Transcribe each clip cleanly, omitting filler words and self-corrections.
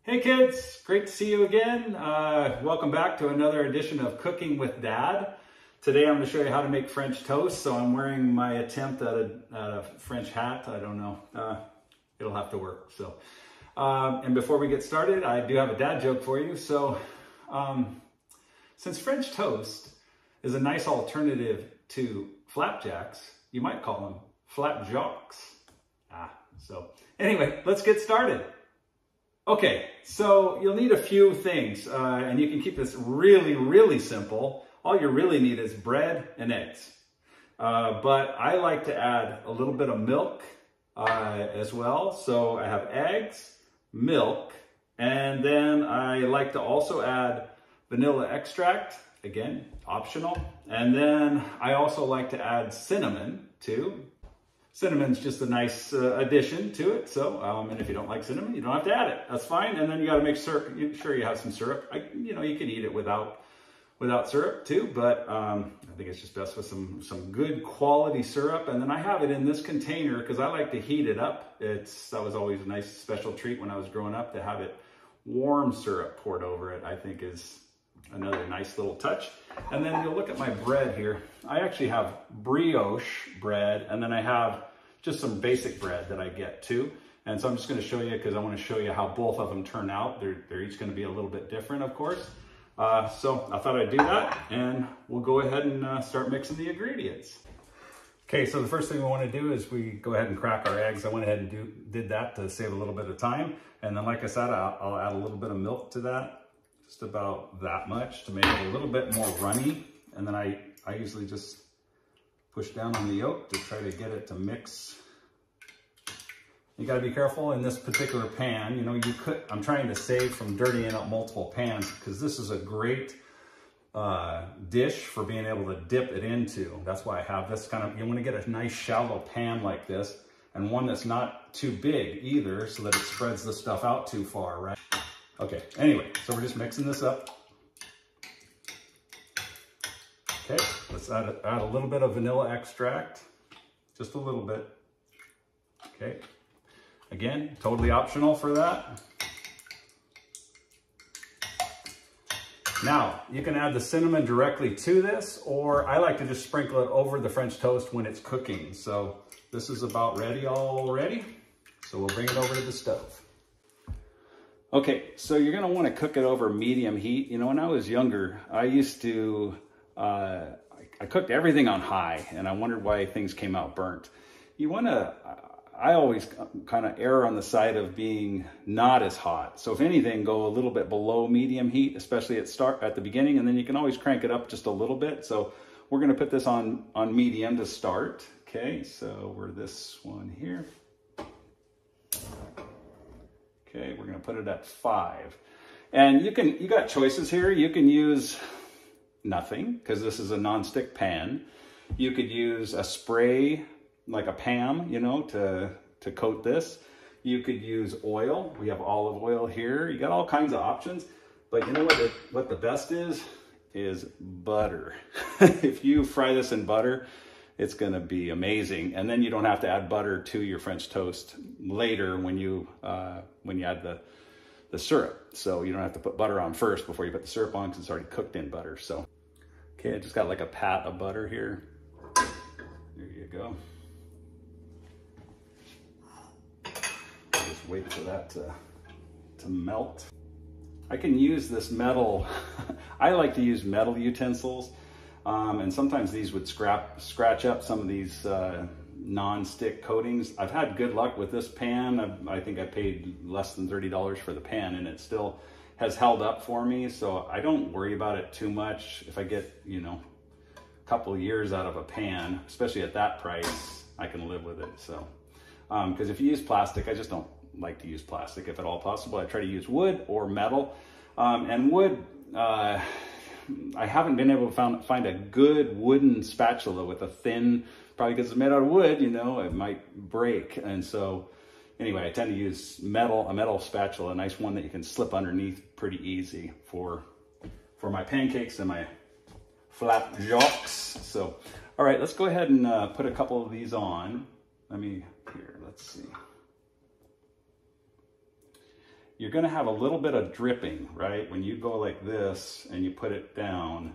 Hey kids, great to see you again. Welcome back to another edition of Cooking with Dad. Today I'm going to show you how to make French toast. So I'm wearing my attempt at a French hat. I don't know. It'll have to work. So, and before we get started, I do have a dad joke for you. So, since French toast is a nice alternative to flapjacks, you might call them flapjacks. So anyway, let's get started. Okay, so you'll need a few things, and you can keep this really, really simple. All you really need is bread and eggs. But I like to add a little bit of milk as well. So I have eggs, milk, and then I like to also add vanilla extract, again, optional. And then I also like to add cinnamon too. Cinnamon's just a nice addition to it. So, and if you don't like cinnamon, you don't have to add it. That's fine. And then you got to make sure you have some syrup. You can eat it without syrup too, but I think it's just best with some good quality syrup. And then I have it in this container because I like to heat it up. That was always a nice special treat when I was growing up, to have it warm syrup poured over it. I think is another nice little touch. And then you'll look at my bread here. I actually have brioche bread, and then I have just some basic bread that I get too. And so I'm just going to show you, because I want to show you how both of them turn out. They're each going to be a little bit different, of course. So I thought I'd do that, and we'll go ahead and start mixing the ingredients. Okay, so the first thing we want to do is we go ahead and crack our eggs. I went ahead and did that to save a little bit of time. And then, like I said, I'll add a little bit of milk to that. Just about that much to make it a little bit more runny. And then I usually just push down on the yolk to try to get it to mix. You got to be careful in this particular pan. I'm trying to save from dirtying up multiple pans, because this is a great dish for being able to dip it into. That's why I have this you want to get a nice shallow pan like this, and one that's not too big either, so that it spreads the stuff out too far, right? Okay, anyway, so we're just mixing this up. Okay, let's add a little bit of vanilla extract, just a little bit. Okay, again, totally optional for that. Now, you can add the cinnamon directly to this, or I like to just sprinkle it over the French toast when it's cooking. So this is about ready already. So we'll bring it over to the stove. Okay, so you're gonna wanna cook it over medium heat. When I was younger, I used to, I cooked everything on high, and I wondered why things came out burnt. I always kind of err on the side of being not as hot. So if anything, go a little bit below medium heat, especially at the beginning, and then you can always crank it up just a little bit. So we're gonna put this on medium to start. Okay, so we're this one here. Okay, we're gonna put it at 5. And you got choices here. You can use nothing, because this is a non-stick pan. You could use a spray, like a Pam, to coat this. You could use oil. We have olive oil here. You got all kinds of options. But you know what the best is butter. If you fry this in butter, it's gonna be amazing. And then you don't have to add butter to your French toast later when you add the syrup. So you don't have to put butter on first before you put the syrup on, because it's already cooked in butter. So, okay, I just got like a pat of butter here. There you go. Just wait for that to melt. I can use this metal. I like to use metal utensils. And sometimes these would scratch up some of these non-stick coatings. I've had good luck with this pan. I think I paid less than $30 for the pan, and it still has held up for me. So I don't worry about it too much. If I get, a couple years out of a pan, especially at that price, I can live with it. So, because if you use plastic, I just don't like to use plastic if at all possible. I try to use wood or metal. And wood, I haven't been able to find a good wooden spatula with a thin, probably because it's made out of wood, it might break. And so anyway, I tend to use a metal spatula, a nice one that you can slip underneath pretty easy for my pancakes and my flapjacks. So, all right, let's go ahead and put a couple of these on. Let's see. you're gonna have a little bit of dripping, right? When you go like this and you put it down,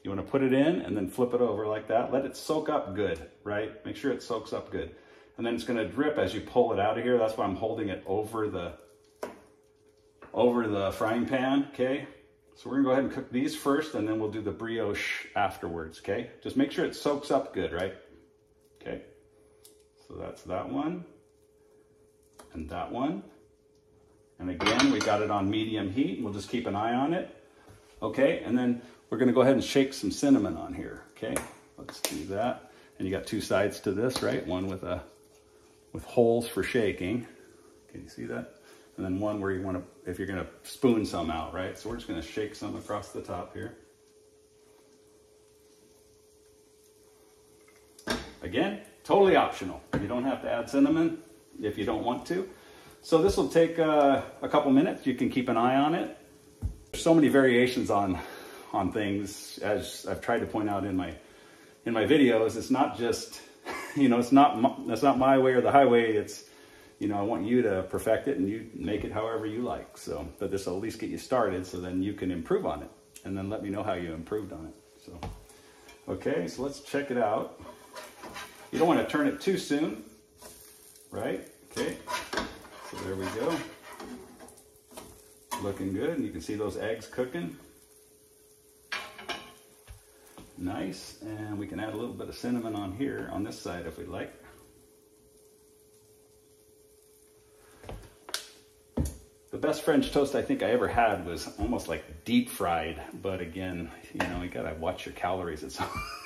you wanna put it in and then flip it over like that. Let it soak up good, right? Make sure it soaks up good. And then it's gonna drip as you pull it out of here. That's why I'm holding it over the frying pan, okay? So we're gonna go ahead and cook these first, and then we'll do the brioche afterwards, okay? Just make sure it soaks up good, right? Okay, so that's that one, and that one. And again, we got it on medium heat. We'll just keep an eye on it. Okay, and then we're gonna go ahead and shake some cinnamon on here, okay? Let's do that. And you got two sides to this, right? One with holes for shaking. Can you see that? And then one where you wanna, if you're gonna spoon some out, right? So we're just gonna shake some across the top here. Again, totally optional. You don't have to add cinnamon if you don't want to. So this will take a couple minutes. You can keep an eye on it. There's so many variations on things, as I've tried to point out in my videos. It's not just, you know, that's not my way or the highway. It's, you know, I want you to perfect it and you make it however you like. So, but this will at least get you started, so then you can improve on it, and then let me know how you improved on it. So, okay, so let's check it out. You don't want to turn it too soon, right? Okay. So there we go. Looking good, and you can see those eggs cooking. Nice, and we can add a little bit of cinnamon on here, on this side if we'd like. The best French toast I think I ever had was almost like deep fried, but again, you know, you gotta watch your calories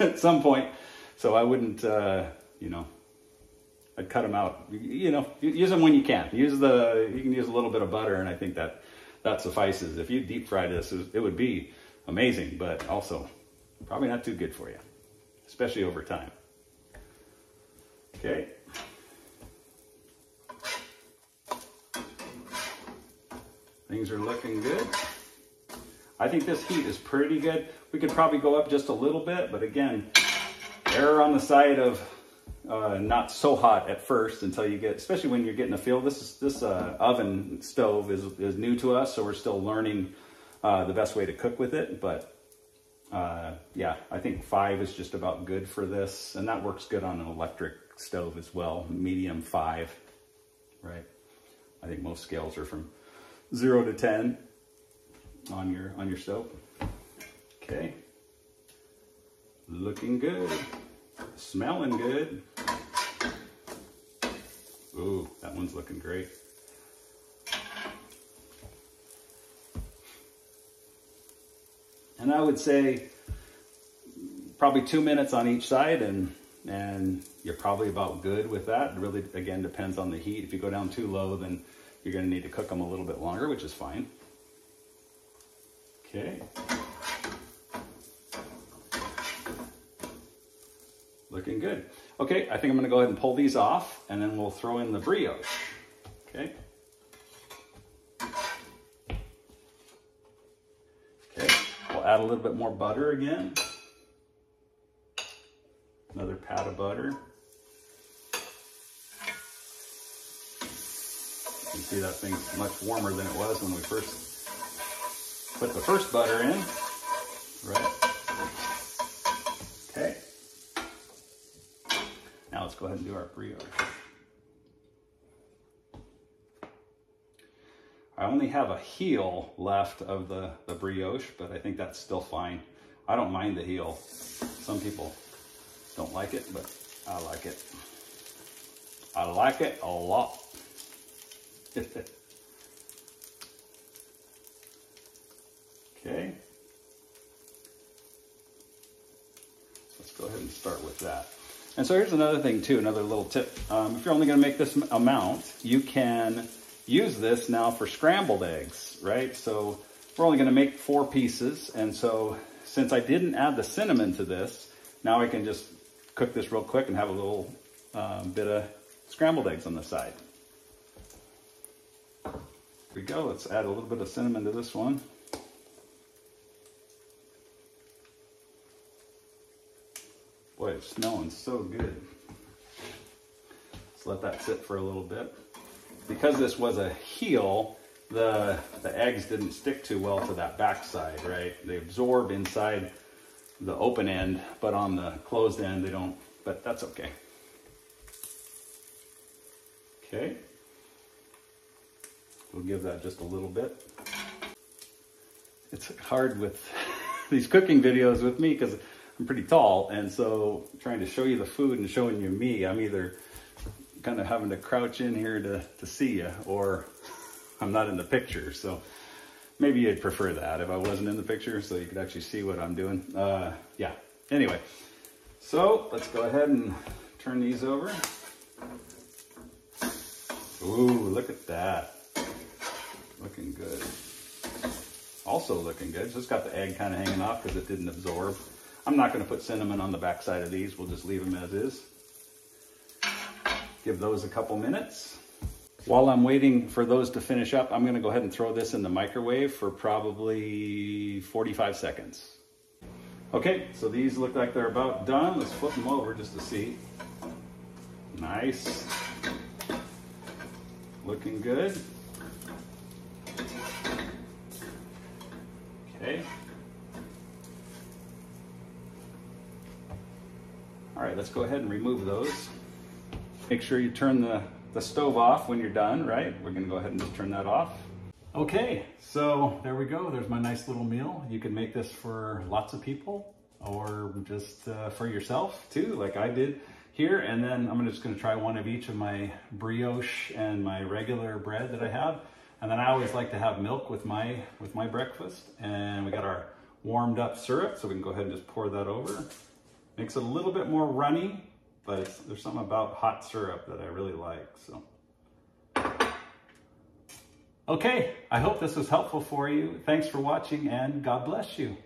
at some point. So I wouldn't, you know, I'd cut them out. You know, use them when you can. You can use a little bit of butter, and I think that suffices. If you deep fry this, it would be amazing, but also probably not too good for you, especially over time. Okay. Things are looking good. I think this heat is pretty good. We could probably go up just a little bit, but again, err on the side of not so hot at first until you get, especially when you're getting a feel. This oven stove is new to us, so we're still learning the best way to cook with it. But yeah, I think 5 is just about good for this, and that works good on an electric stove as well. Medium 5, right? I think most scales are from 0 to 10 on your stove. Okay, looking good, smelling good. Ooh, that one's looking great. And I would say probably 2 minutes on each side, and you're probably about good with that. It really, again, depends on the heat. If you go down too low, then you're going to need to cook them a little bit longer, which is fine. Okay. Looking good. Okay, I think I'm going to go ahead and pull these off, and then we'll throw in the brioche. Okay. Okay, we'll add a little bit more butter again. Another pat of butter. You can see that thing's much warmer than it was when we first put the first butter in, right? Okay. Now let's go ahead and do our brioche. I only have a heel left of the brioche, but I think that's still fine. I don't mind the heel. Some people don't like it, but I like it. I like it a lot. Okay. Let's go ahead and start with that. And so here's another thing too, another little tip. If you're only going to make this amount, you can use this now for scrambled eggs, right? So we're only going to make 4 pieces. And so since I didn't add the cinnamon to this, now I can just cook this real quick and have a little bit of scrambled eggs on the side. Here we go. Let's add a little bit of cinnamon to this one. Boy, it's smelling so good. Let's let that sit for a little bit. Because this was a heel, the eggs didn't stick too well to that back side, right? They absorb inside the open end, but on the closed end they don't, but that's okay. Okay. We'll give that just a little bit. It's hard with these cooking videos with me because I'm pretty tall, and so trying to show you the food and showing you me, I'm either kind of having to crouch in here to see you, or I'm not in the picture. So maybe you'd prefer that if I wasn't in the picture so you could actually see what I'm doing. Yeah, anyway, so let's go ahead and turn these over. Ooh, look at that. Looking good. Also looking good. Just got the egg kind of hanging off because it didn't absorb. I'm not going to put cinnamon on the back side of these. We'll just leave them as is. Give those a couple minutes. While I'm waiting for those to finish up, I'm going to go ahead and throw this in the microwave for probably 45 seconds. Okay, so these look like they're about done. Let's flip them over just to see. Nice. Looking good. Okay. All right, let's go ahead and remove those. Make sure you turn the stove off when you're done, right? We're gonna go ahead and just turn that off. Okay, so there we go. There's my nice little meal. You can make this for lots of people or just for yourself too, like I did here. And then I'm just gonna try one of each of my brioche and my regular bread that I have. And then I always like to have milk with my breakfast. And we got our warmed up syrup, so we can go ahead and just pour that over. Makes it a little bit more runny, but there's something about hot syrup that I really like, so. Okay, I hope this was helpful for you. Thanks for watching, and God bless you.